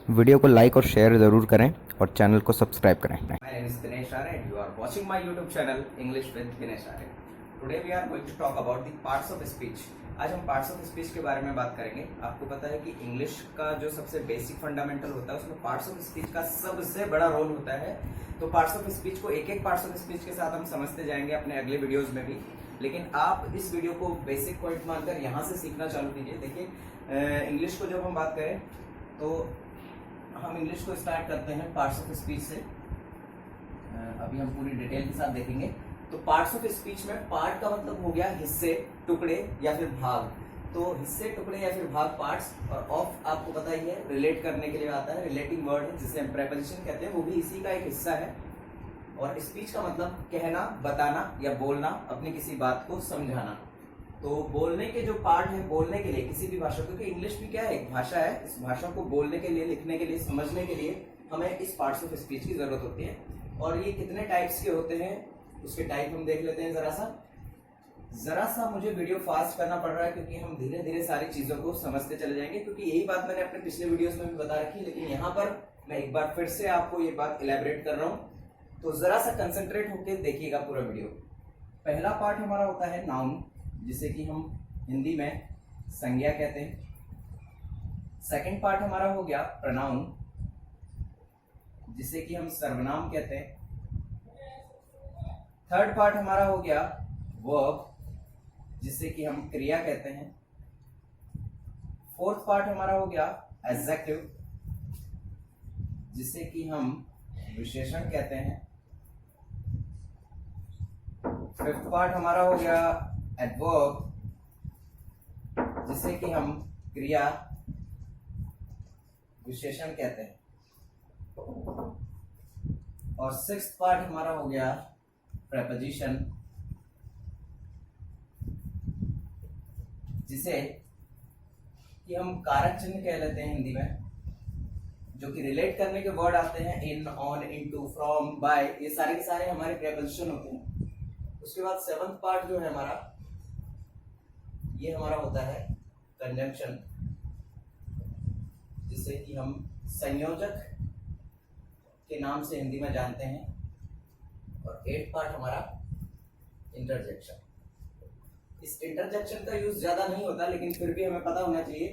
Video को like और share ज़रूर करें और चैनल को सब्सक्राइब करें। My name is Dinesh Arya and you are watching my YouTube channel English with Dinesh Arya. Today we are going to talk about the parts of speech. आज हम parts of speech के बारे में बात करेंगे। आपको पता है कि इंग्लिश का जो सबसे बेसिक फंडामेंटल होता है उसमें पार्ट्स ऑफ स्पीच का सबसे बड़ा रोल होता है। तो पार्ट्स ऑफ स्पीच को एक एक पार्ट्स ऑफ स्पीच के साथ हम समझते जाएंगे अपने अगले वीडियोस में भी, लेकिन आप इस वीडियो को बेसिक पॉइंट मानकर यहाँ से सीखना चालू कीजिए। देखिए इंग्लिश को जब हम बात करें तो हम इंग्लिश को स्टार्ट करते हैं पार्ट्स ऑफ स्पीच से। अभी हम पूरी डिटेल के साथ देखेंगे। तो पार्ट्स ऑफ स्पीच में पार्ट का मतलब हो गया हिस्से, टुकड़े या फिर भाग। तो हिस्से, टुकड़े या फिर भाग पार्ट्स, और ऑफ आपको पता ही है रिलेट करने के लिए आता है, रिलेटिंग वर्ड है जिसे हम प्रेपोजिशन कहते हैं, वो भी इसी का एक हिस्सा है। और स्पीच का मतलब कहना, बताना या बोलना, अपनी किसी बात को समझाना। तो बोलने के जो पार्ट है, बोलने के लिए किसी भी भाषा, क्योंकि इंग्लिश भी क्या है, एक भाषा है, इस भाषा को बोलने के लिए, लिखने के लिए, समझने के लिए हमें इस पार्ट्स ऑफ स्पीच की जरूरत होती है। और ये कितने टाइप्स के होते हैं उसके टाइप हम देख लेते हैं। जरा सा मुझे वीडियो फास्ट करना पड़ रहा है क्योंकि हम धीरे धीरे सारी चीजों को समझते चले जाएंगे, क्योंकि यही बात मैंने अपने पिछले वीडियोस में भी बता रखी, लेकिन यहाँ पर मैं एक बार फिर से आपको ये बात इलेबरेट कर रहा हूँ। तो जरा सा कंसंट्रेट होकर देखिएगा पूरा वीडियो। पहला पार्ट हमारा होता है नाउन, जिसे कि हम हिंदी में संज्ञा कहते हैं। सेकंड पार्ट हमारा हो गया प्रोनाउन, जिसे कि हम सर्वनाम कहते हैं। थर्ड पार्ट हमारा हो गया वर्ब, जिसे कि हम क्रिया कहते हैं। फोर्थ पार्ट हमारा हो गया एडजेक्टिव, जिसे कि हम विशेषण कहते हैं। फिफ्थ पार्ट हमारा हो गया एडवर्ब, जिसे कि हम क्रिया विशेषण कहते हैं। और सिक्स्थ पार्ट हमारा हो गया प्रेपोजिशन, जिसे कि हम कारक चिन्ह कह लेते हैं हिंदी में, जो कि रिलेट करने के वर्ड आते हैं, इन, ऑन, इनटू, फ्रॉम, बाय, ये सारे के सारे हमारे प्रेपोजिशन होते हैं। उसके बाद सेवंथ पार्ट जो है हमारा, ये हमारा होता है कंजंक्शन, जिसे कि हम संयोजक के नाम से हिंदी में जानते हैं। और एट पार्ट हमारा इंटरजेक्शन। इस इंटरजेक्शन का यूज ज्यादा नहीं होता, लेकिन फिर भी हमें पता होना चाहिए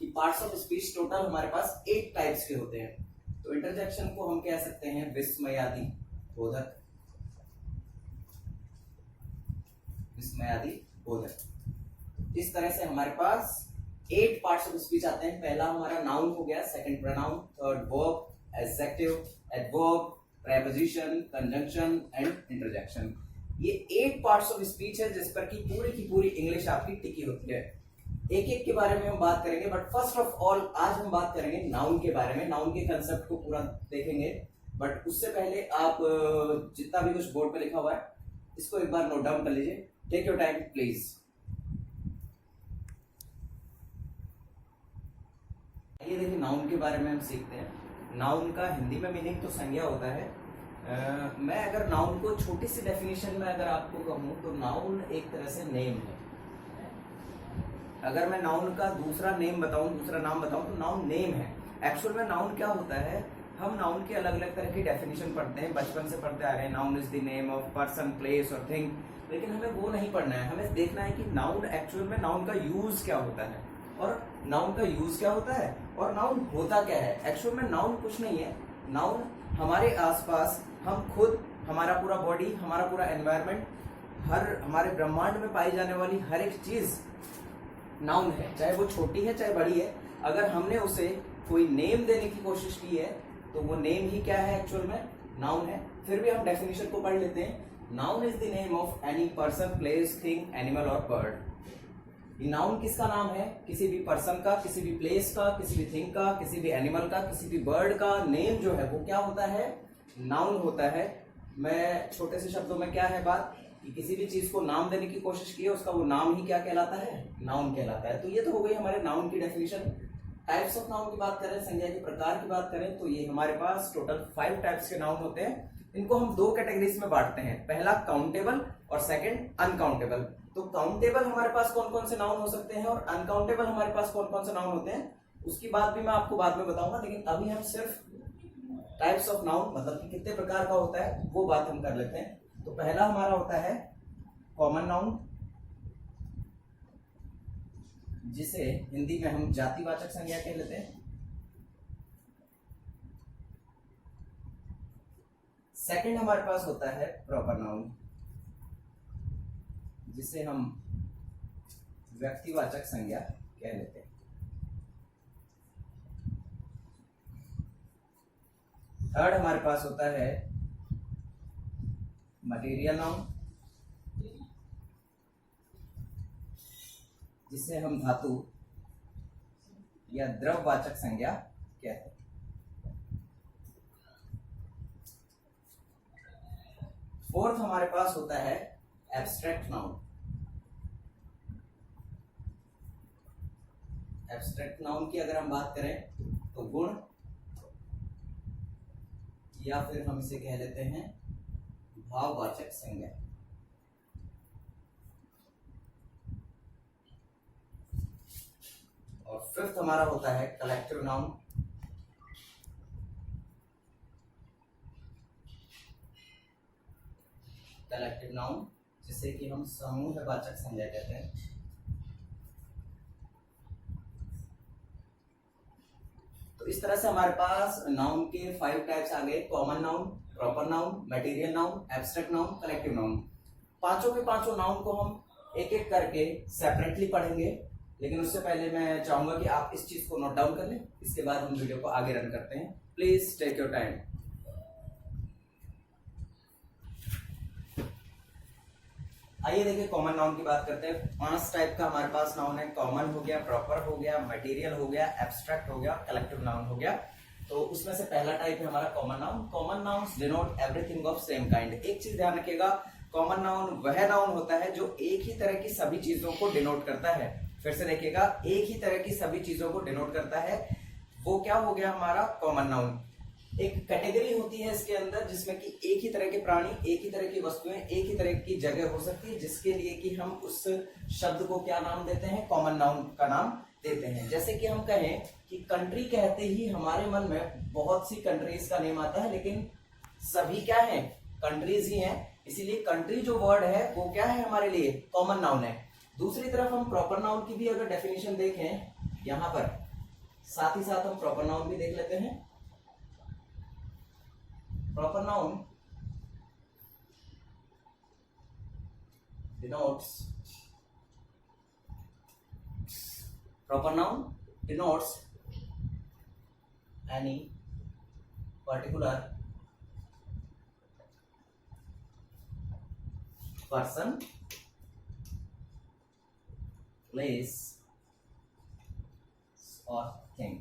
कि पार्ट्स ऑफ स्पीच टोटल हमारे पास 8 टाइप्स के होते हैं। तो इंटरजेक्शन को हम कह सकते हैं विस्मयादि बोधक, विस्मयादि बोधक। इस तरह से हमारे पास 8 पार्ट्स ऑफ स्पीच आते हैं। पहला हमारा नाउन हो गया, second pronoun, third verb, adjective, adverb, preposition, conjunction and interjection. ये 8 पार्ट्स ऑफ स्पीच है जिस पर की पूरी इंग्लिश आपकी टिकी होती है। एक एक के बारे में हम बात करेंगे, बट फर्स्ट ऑफ ऑल आज हम बात करेंगे नाउन के बारे में। नाउन के कंसेप्ट को पूरा देखेंगे, बट उससे पहले आप जितना भी कुछ बोर्ड पे लिखा हुआ है इसको एक बार नोट डाउन कर लीजिए। Take your time please. ये देखिए नाउन के बारे में हम सीखते हैं। नाउन का हिंदी में मीनिंग तो संज्ञा होता है। मैं अगर नाउन को छोटी सी डेफिनेशन में अगर आपको कहूँ तो नाउन एक तरह से नेम है। अगर मैं नाउन का दूसरा नाम बताऊं तो नाउन नेम है। एक्चुअल में नाउन क्या होता है, हम नाउन के अलग अलग तरह की डेफिनेशन पढ़ते हैं, बचपन से पढ़ते आ रहे हैं। Noun is the name of person, place और थिंग, लेकिन हमें वो नहीं पढ़ना है। हमें देखना है कि नाउन एक्चुअल में नाउन का यूज क्या होता है, और नाउन का यूज क्या होता है, और नाउन होता क्या है। एक्चुअल में नाउन कुछ नहीं है। नाउन हमारे आसपास, हम खुद, हमारा पूरा बॉडी, हमारा पूरा एनवायरनमेंट, हर हमारे ब्रह्मांड में पाई जाने वाली हर एक चीज नाउन है, चाहे वो छोटी है चाहे बड़ी है। अगर हमने उसे कोई नेम देने की कोशिश की है तो वो नेम ही क्या है, एक्चुअल में नाउन है। फिर भी हम डेफिनेशन को पढ़ लेते हैं। Noun is the name of any person, place, thing, animal और बर्ड। नाउन किसका नाम है, किसी भी पर्सन का, किसी भी प्लेस का, किसी भी थिंग का, किसी भी एनिमल का, किसी भी बर्ड का नेम जो है वो क्या होता है, नाउन होता है। मैं छोटे से शब्दों में क्या है बात, कि किसी भी चीज को नाम देने की कोशिश की है, उसका वो नाम ही क्या कहलाता है, नाउन कहलाता है। तो ये तो हो गई हमारे नाउन की डेफिनेशन। टाइप्स ऑफ नाउन की बात करें, संज्ञा के प्रकार की बात करें, तो ये हमारे पास टोटल 5 टाइप्स के नाउन होते हैं। इनको हम 2 कैटेगरीज में बांटते हैं, पहला काउंटेबल और सेकंड अनकाउंटेबल। तो काउंटेबल हमारे पास कौन कौन से नाउन हो सकते हैं और अनकाउंटेबल हमारे पास कौन कौन से नाउन होते हैं, उसकी बात भी मैं आपको बाद में बताऊंगा, लेकिन अभी हम सिर्फ टाइप्स ऑफ नाउन मतलब कि कितने प्रकार का होता है वो बात हम कर लेते हैं। तो पहला हमारा होता है कॉमन नाउन, जिसे हिंदी में हम जातिवाचक संज्ञा कह लेते हैं। सेकंड हमारे पास होता है प्रॉपर नाउन, जिसे हम व्यक्तिवाचक संज्ञा कह लेते हैं। थर्ड हमारे पास होता है मटेरियल नाउन, जिसे हम धातु या द्रववाचक संज्ञा कहते हैं। फोर्थ हमारे पास होता है एब्स्ट्रैक्ट नाउन। एब्स्ट्रैक्ट नाउन की अगर हम बात करें तो गुण, या फिर हम इसे कह लेते हैं भाववाचक संज्ञा। और फिफ्थ हमारा होता है कलेक्टिव नाउन। कलेक्टिव नाउन जिसे कि हम समूहवाचक संज्ञा कहते हैं। तो इस तरह से हमारे पास नाउन के 5 टाइप्स आ गए, common noun, proper noun, material noun, abstract noun, collective noun. पांचों के पांचों नाउन को हम एक एक करके सेपरेटली पढ़ेंगे, लेकिन उससे पहले मैं चाहूंगा कि आप इस चीज को नोट डाउन कर लें, इसके बाद हम वीडियो को आगे रन करते हैं। Please take your time. आइए देखिए कॉमन नाउन की बात करते हैं। 5 टाइप का हमारे पास नाउन है। कॉमन हो गया, प्रॉपर हो गया, मटेरियल हो गया, एब्स्ट्रैक्ट हो गया, कलेक्टिव नाउन हो गया। तो उसमें से पहला टाइप है हमारा common noun. Common nouns denote everything of same kind. एक चीज ध्यान रखिएगा, कॉमन नाउन वह नाउन होता है जो एक ही तरह की सभी चीजों को डिनोट करता है। फिर से देखिएगा, एक ही तरह की सभी चीजों को डिनोट करता है, वो क्या हो गया हमारा कॉमन नाउन। एक कैटेगरी होती है इसके अंदर जिसमें कि एक ही तरह के प्राणी, एक ही तरह की वस्तुएं, एक ही तरह की जगह हो सकती है, जिसके लिए कि हम उस शब्द को क्या नाम देते हैं, कॉमन नाउन का नाम देते हैं। जैसे कि हम कहें कि कंट्री कहते ही हमारे मन में बहुत सी कंट्रीज का नेम आता है, लेकिन सभी क्या है, कंट्रीज ही हैं। इसीलिए कंट्री जो वर्ड है वो क्या है हमारे लिए, कॉमन नाउन है। दूसरी तरफ हम प्रॉपर नाउन की भी अगर डेफिनेशन देखें यहां पर, साथ ही साथ हम प्रॉपर नाउन भी देख लेते हैं। Proper noun denotes any particular person, place or thing।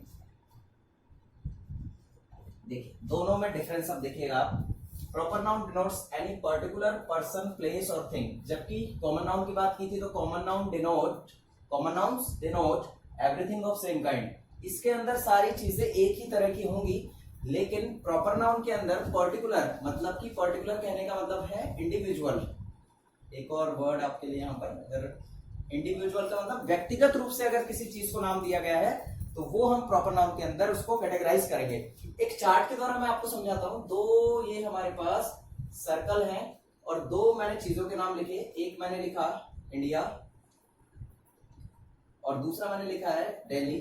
देखिए दोनों में डिफरेंस अब देखिएगा आप। Proper noun denotes any particular person, place और थिंग, जबकि कॉमन नाउन की बात की थी तो common nouns denote everything of same kind. इसके अंदर सारी चीजें एक ही तरह की होंगी, लेकिन प्रॉपर नाउन के अंदर पर्टिकुलर, मतलब कि पर्टिकुलर कहने का मतलब है इंडिविजुअल। एक और वर्ड आपके लिए यहाँ पर, अगर इंडिविजुअल का मतलब व्यक्तिगत रूप से अगर किसी चीज को नाम दिया गया है तो वो हम प्रॉपर नाउन के अंदर उसको कैटेगराइज करेंगे। एक चार्ट के द्वारा मैं आपको समझाता हूं। दो ये हमारे पास सर्कल हैं और दो मैंने चीजों के नाम लिखे। एक मैंने लिखा इंडिया और दूसरा मैंने लिखा है दिल्ली।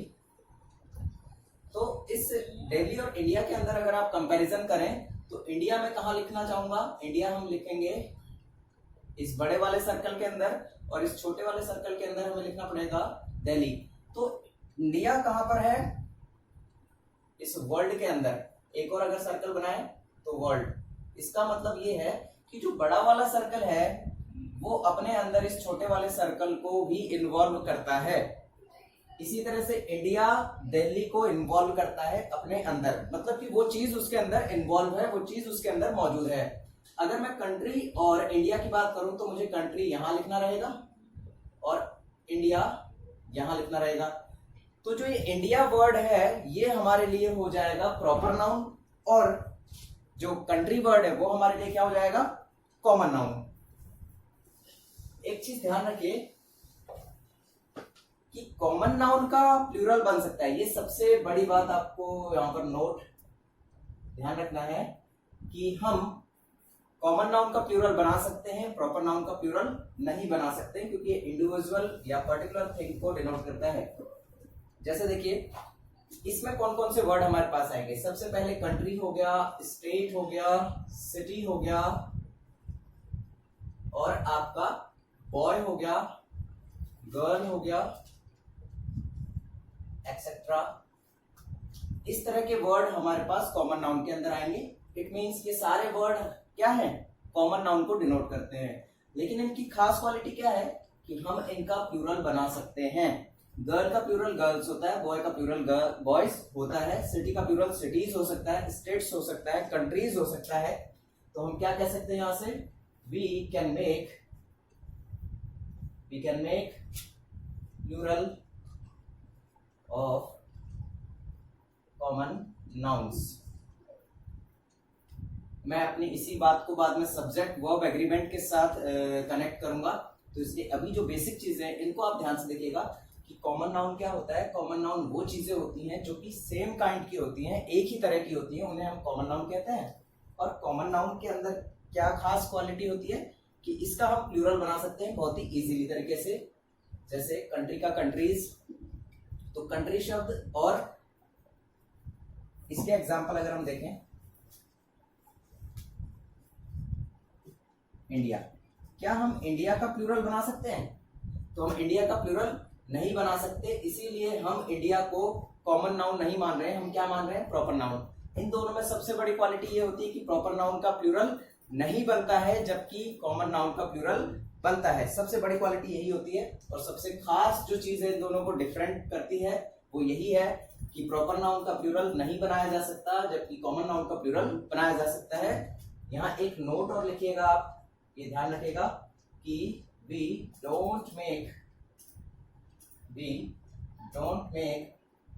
तो इस दिल्ली और इंडिया के अंदर अगर आप कंपैरिजन करें तो इंडिया में कहां लिखना चाहूंगा, इंडिया हम लिखेंगे इस बड़े वाले सर्कल के अंदर, और इस छोटे वाले सर्कल के अंदर हमें लिखना पड़ेगा दिल्ली। तो इंडिया कहां पर है, इस वर्ल्ड के अंदर। एक और अगर सर्कल बनाए तो वर्ल्ड। इसका मतलब ये है कि जो बड़ा वाला सर्कल है वो अपने अंदर इस छोटे वाले सर्कल को भी इन्वॉल्व करता है। इसी तरह से इंडिया दिल्ली को इन्वॉल्व करता है अपने अंदर, मतलब कि वो चीज उसके अंदर इन्वॉल्व है, वो चीज उसके अंदर मौजूद है। अगर मैं कंट्री और इंडिया की बात करूं तो मुझे कंट्री यहां लिखना रहेगा और इंडिया यहां लिखना रहेगा। तो जो ये इंडिया वर्ड है ये हमारे लिए हो जाएगा प्रॉपर नाउन, और जो कंट्री वर्ड है वो हमारे लिए क्या हो जाएगा, कॉमन नाउन। एक चीज ध्यान रखिए, कि कॉमन नाउन का प्लूरल बन सकता है। ये सबसे बड़ी बात आपको यहाँ पर नोट ध्यान रखना है कि हम कॉमन नाउन का प्लूरल बना सकते हैं, प्रॉपर नाउन का प्लूरल नहीं बना सकते, क्योंकि ये इंडिविजुअल या पर्टिकुलर थिंग को डिनोट करता है। जैसे देखिए इसमें कौन कौन से वर्ड हमारे पास आएंगे। सबसे पहले कंट्री हो गया, स्टेट हो गया, सिटी हो गया, और आपका बॉय हो गया, गर्ल हो गया, एक्सेट्रा। इस तरह के वर्ड हमारे पास कॉमन नाउन के अंदर आएंगे। इट मींस ये सारे वर्ड क्या है, कॉमन नाउन को डिनोट करते हैं। लेकिन इनकी खास क्वालिटी क्या है कि हम इनका प्लूरल बना सकते हैं। गर्ल का प्लूरल गर्ल्स होता है, बॉय का प्लूरल बॉयज होता है, सिटी का प्लूरल सिटीज हो सकता है, स्टेट्स हो सकता है, कंट्रीज हो सकता है। तो हम क्या कह सकते हैं यहां से, we can make plural of common nouns. मैं अपनी इसी बात को बाद में सब्जेक्ट वर्ब एग्रीमेंट के साथ कनेक्ट करूंगा, तो इसलिए अभी जो बेसिक चीजें हैं इनको आप ध्यान से देखिएगा कि कॉमन नाउन क्या होता है। कॉमन नाउन वो चीजें होती हैं जो कि सेम काइंड की होती हैं, एक ही तरह की होती हैं, उन्हें हम कॉमन नाउन कहते हैं। और कॉमन नाउन के अंदर क्या खास क्वालिटी होती है कि इसका हम प्लूरल बना सकते हैं बहुत ही इजीली तरीके से। जैसे कंट्री का कंट्रीज, तो कंट्री शब्द, और इसके एग्जाम्पल अगर हम देखें इंडिया, क्या हम इंडिया का प्लूरल बना सकते हैं? तो हम इंडिया का प्लूरल नहीं बना सकते, इसीलिए हम इंडिया को कॉमन नाउन नहीं मान रहे हैं, हम क्या मान रहे हैं, प्रॉपर नाउन। इन दोनों में सबसे बड़ी क्वालिटी ये होती है कि प्रॉपर नाउन का प्लूरल नहीं बनता है, जबकि कॉमन नाउन का प्लूरल बनता है। सबसे बड़ी क्वालिटी यही होती है। और सबसे खास जो चीज है इन दोनों को डिफरेंट करती है वो यही है कि प्रॉपर नाउन का प्लूरल नहीं बनाया जा सकता, जबकि कॉमन नाउन का प्लूरल बनाया जा सकता है। यहाँ एक नोट और लिखिएगा आप, ये ध्यान रखिएगा कि we don't make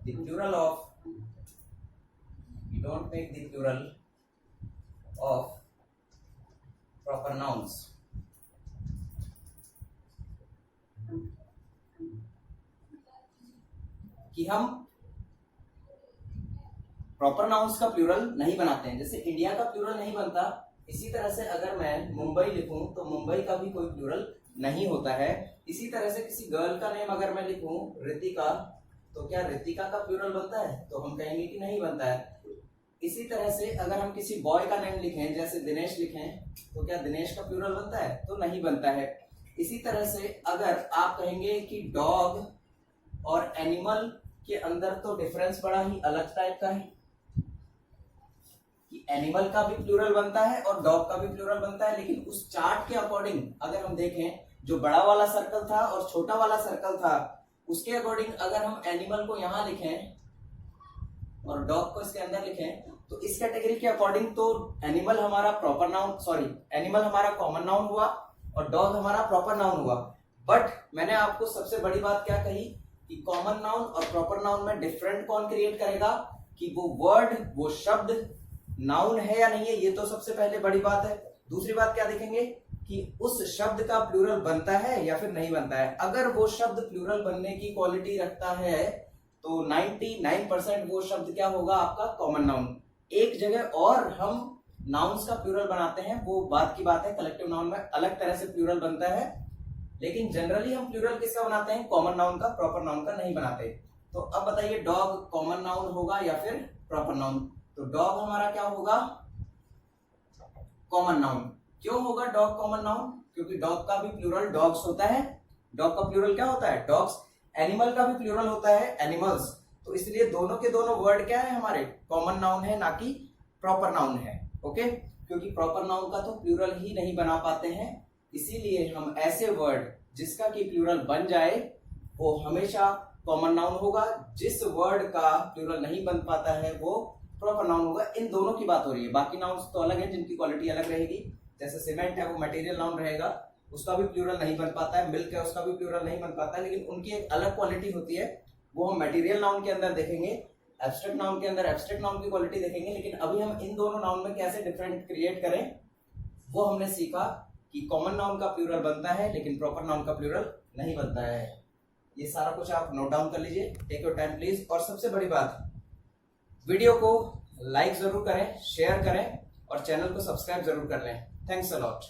the plural of proper nouns। कि हम प्रॉपर नाउन्स का प्लूरल नहीं बनाते हैं। जैसे इंडिया का प्लूरल नहीं बनता, इसी तरह से अगर मैं मुंबई लिखूं तो मुंबई का भी कोई प्लूरल नहीं होता है। इसी तरह से किसी गर्ल का नेम अगर मैं लिखूं रितिका, तो क्या रितिका का प्लूरल बनता है? तो हम कहेंगे कि नहीं बनता है। इसी तरह से अगर हम किसी बॉय का नेम लिखें, जैसे दिनेश लिखें, तो क्या दिनेश का प्लूरल बनता है? तो नहीं बनता है। इसी तरह से अगर आप कहेंगे कि डॉग और एनिमल के अंदर तो डिफरेंस बड़ा ही अलग टाइप का है कि एनिमल का भी प्लूरल बनता है और डॉग का भी प्लूरल बनता है, लेकिन उस चार्ट के अकॉर्डिंग अगर हम देखें, जो बड़ा वाला सर्कल था और छोटा वाला सर्कल था, उसके अकॉर्डिंग अगर हम एनिमल को यहाँ लिखें और डॉग को इसके अंदर लिखें, तो इस कैटेगरी के अकॉर्डिंग तो एनिमल हमारा प्रॉपर नाउन, एनिमल हमारा कॉमन नाउन हुआ और डॉग हमारा प्रॉपर नाउन हुआ। बट मैंने आपको सबसे बड़ी बात क्या कही कि कॉमन नाउन और प्रॉपर नाउन में डिफरेंट कौन क्रिएट करेगा, कि वो वर्ड, वो शब्द नाउन है या नहीं है, ये तो सबसे पहले बड़ी बात है। दूसरी बात क्या देखेंगे कि उस शब्द का प्लूरल बनता है या फिर नहीं बनता है। अगर वो शब्द प्लूरल बनने की क्वालिटी रखता है तो 99% वो शब्द क्या होगा, आपका कॉमन नाउन। एक जगह और हम नाउन्स का प्लूरल बनाते हैं, वो बात की बात है, कलेक्टिव नाउन में अलग तरह से प्लूरल बनता है, लेकिन जनरली हम प्लूरल किसका बनाते हैं, कॉमन नाउन का, प्रॉपर नाउन का नहीं बनाते। तो अब बताइए डॉग कॉमन नाउन होगा या फिर प्रॉपर नाउन? तो डॉग हमारा क्या होगा, कॉमन नाउन। क्यों होगा डॉग कॉमन नाउन? क्योंकि डॉग का भी प्लूरल डॉग्स होता है। डॉग का प्लूरल क्या होता है, डॉग्स। एनिमल का भी प्लूरल होता है, एनिमल्स। तो इसलिए दोनों के दोनों वर्ड क्या है, हमारे कॉमन नाउन है, ना कि प्रॉपर नाउन है। ओके, क्योंकि प्रॉपर नाउन का तो प्लूरल ही नहीं बना पाते हैं, इसीलिए हम ऐसे वर्ड जिसका की प्लूरल बन जाए वो हमेशा कॉमन नाउन होगा। जिस वर्ड का प्लूरल नहीं बन पाता है वो प्रॉपर नाउन होगा। इन दोनों की बात हो रही है, बाकी नाउन्स तो अलग है जिनकी क्वालिटी अलग रहेगी। जैसे सीमेंट है वो मटेरियल नाउन रहेगा, उसका भी प्लूरल नहीं बन पाता है। मिल्क है उसका भी प्लूरल नहीं बन पाता है, लेकिन उनकी एक अलग क्वालिटी होती है, वो हम मटेरियल नाउन के अंदर देखेंगे। एब्स्ट्रैक्ट नाउन के अंदर एब्स्ट्रैक्ट नाउन की क्वालिटी देखेंगे। लेकिन अभी हम इन दोनों नाउन में कैसे डिफरेंट क्रिएट करें वो हमने सीखा कि कॉमन नाउन का प्लूरल बनता है लेकिन प्रॉपर नाउन का प्लूरल नहीं बनता है। ये सारा कुछ आप नोट डाउन कर लीजिए, टेक योर टाइम प्लीज। और सबसे बड़ी बात, वीडियो को लाइक जरूर करें, शेयर करें और चैनल को सब्सक्राइब जरूर कर लें। Thanks a lot.